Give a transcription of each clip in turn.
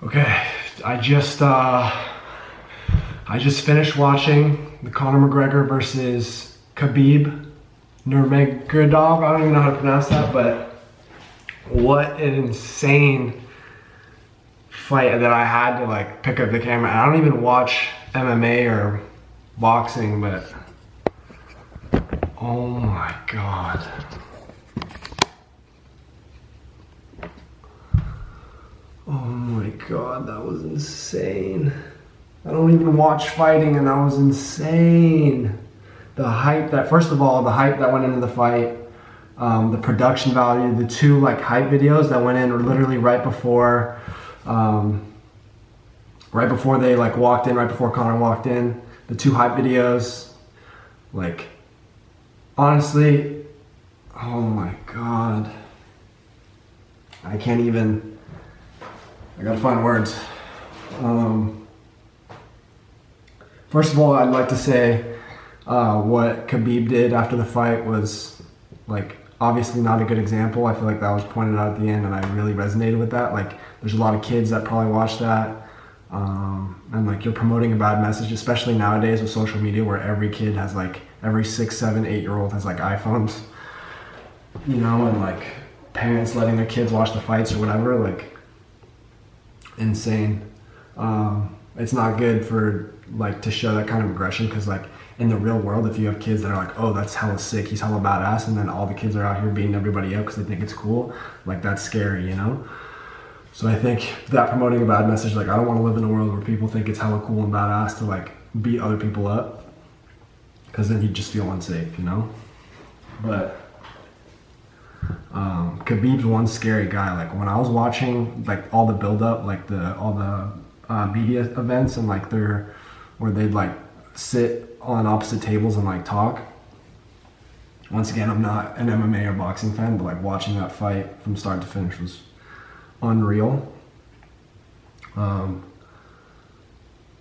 Okay, I just finished watching the Conor McGregor versus Khabib Nurmagomedov. I don't even know how to pronounce that, but what an insane fight that I had to like pick up the camera. I don't even watch MMA or boxing, but oh my god. Oh my god, that was insane. I don't even watch fighting and that was insane. The hype that, first of all, the hype that went into the fight, the production value, the two like hype videos that went in were literally right before they like walked in, right before Conor walked in. The two hype videos, like, honestly, oh my god. I can't even, I gotta find words. First of all, I'd like to say what Khabib did after the fight was like obviously not a good example. I feel like that was pointed out at the end and I really resonated with that. Like there's a lot of kids that probably watch that and like you're promoting a bad message, especially nowadays with social media where every kid has like, every 6, 7, 8-year-old has like iPhones, you know, and like parents letting their kids watch the fights or whatever, like insane. It's not good for like to show that kind of aggression, because like in the real world, if you have kids that are like, oh, that's hella sick, he's hella badass, and then all the kids are out here beating everybody up because they think it's cool, like that's scary, you know? So I think that promoting a bad message, like I don't want to live in a world where people think it's hella cool and badass to like beat other people up, because then you just feel unsafe, you know? But Khabib's one scary guy. Like when I was watching like all the build up, like all the media events and like where they'd like sit on opposite tables and like talk. Once again, I'm not an MMA or boxing fan, but like watching that fight from start to finish was unreal.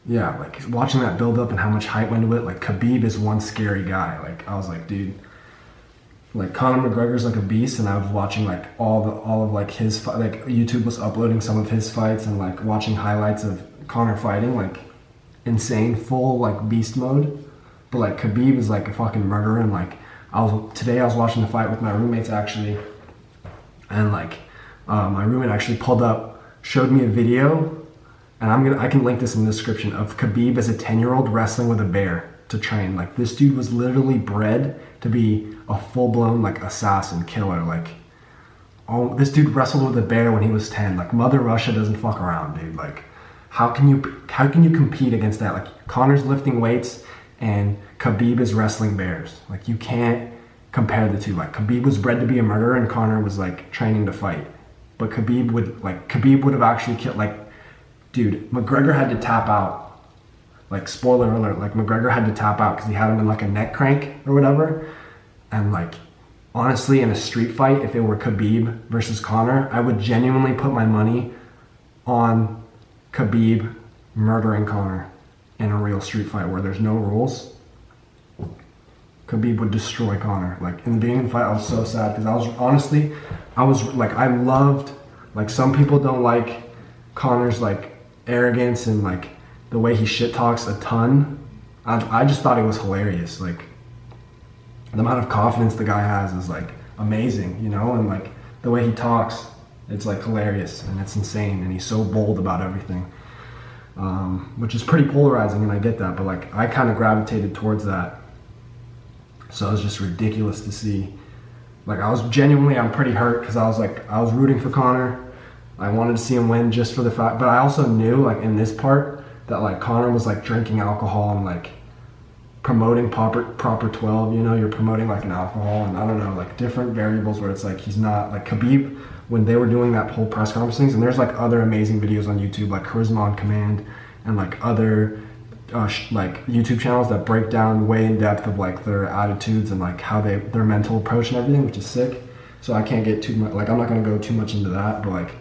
Yeah, like watching that build up and how much hype went into it. Like Khabib is one scary guy. Like I was like, dude, like Conor McGregor's like a beast, and I was watching like all of like his like YouTube was uploading some of his fights and like watching highlights of Conor fighting, like insane, full like beast mode. But like Khabib is like a fucking murderer, and like today I was watching the fight with my roommates actually, and like my roommate actually pulled up, showed me a video, and I can link this in the description, of Khabib as a 10-year-old wrestling with a bear to train. Like this dude was literally bred to be a full-blown like assassin killer. Like, oh, this dude wrestled with a bear when he was 10. Like Mother Russia doesn't fuck around, dude. Like how can you compete against that? Like Conor's lifting weights and Khabib is wrestling bears. Like you can't compare the two. Like Khabib was bred to be a murderer and Conor was like training to fight. But Khabib would have actually killed, like, dude, McGregor had to tap out. Like, spoiler alert, like McGregor had to tap out because he had him in like a neck crank or whatever. And like, honestly, in a street fight, if it were Khabib versus Conor, I would genuinely put my money on Khabib murdering Conor in a real street fight where there's no rules. Khabib would destroy Conor. Like in the beginning of the fight, I was so sad because I loved, like some people don't like Conor's like arrogance and like the way he shit talks a ton. I just thought it was hilarious. Like the amount of confidence the guy has is like amazing, you know, and like the way he talks, it's like hilarious and it's insane, and he's so bold about everything, which is pretty polarizing, and I get that, but like I kind of gravitated towards that. So it was just ridiculous to see. Like I'm pretty hurt because I was rooting for Conor. I wanted to see him win just for the fact, but I also knew like in this part that like Conor was like drinking alcohol and like promoting proper 12, you know, you're promoting like an alcohol and I don't know, like different variables where it's like he's not, like Khabib, when they were doing that whole press conference things, and there's like other amazing videos on YouTube like Charisma on Command and like other like YouTube channels that break down way in depth of like their attitudes and like how their mental approach and everything, which is sick. So I can't get too much, like I'm not gonna go too much into that, but like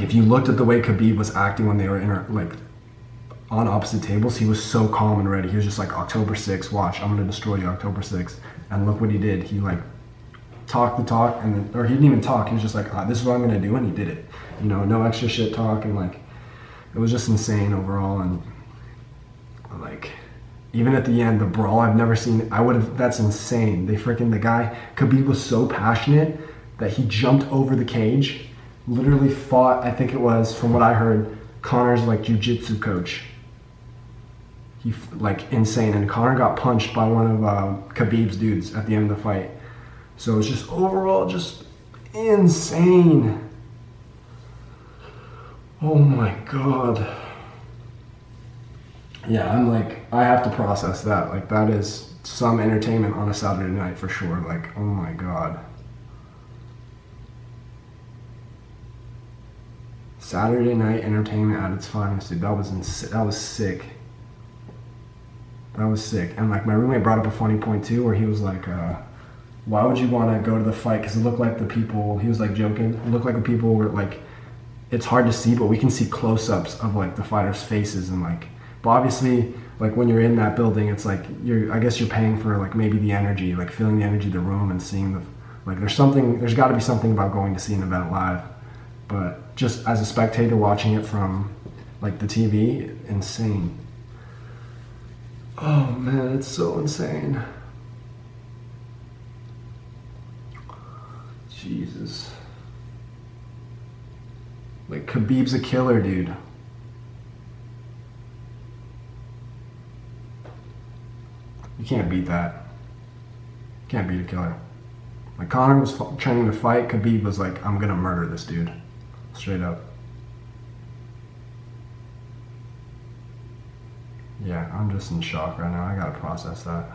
if you looked at the way Khabib was acting when they were on opposite tables, he was so calm and ready. He was just like, October 6th, watch, I'm gonna destroy you, October 6th. And look what he did. He like talked the talk, and then, or he didn't even talk. He was just like, this is what I'm gonna do, and he did it. You know, no extra shit talk, and like, it was just insane overall. And like, even at the end, the brawl, I've never seen. That's insane. The guy Khabib was so passionate that he jumped over the cage, literally fought. I think it was, from what I heard, Conor's like jiu-jitsu coach. He like insane, and Conor got punched by one of Khabib's dudes at the end of the fight. So it was just overall just insane. Oh my god. Yeah, I'm like, I have to process that. Like, that is some entertainment on a Saturday night for sure. Like, oh my god. Saturday night entertainment at its finest, dude. That was sick. That was sick. And like, my roommate brought up a funny point too, where he was like, why would you want to go to the fight? Because it looked like the people, he was like joking, it looked like the people were like, it's hard to see, but we can see close-ups of like the fighters' faces, and like, but obviously, like when you're in that building, it's like, I guess you're paying for like maybe the energy, like feeling the energy of the room and seeing like there's got to be something about going to see an event live. But just as a spectator watching it from like the TV, insane. Oh man, it's so insane. Jesus. Like, Khabib's a killer, dude. You can't beat that. Can't beat a killer. Like, Conor was training to fight. Khabib was like, I'm gonna murder this dude. Straight up. Yeah, I'm just in shock right now. I gotta process that.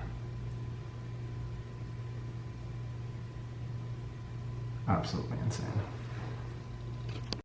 Absolutely insane.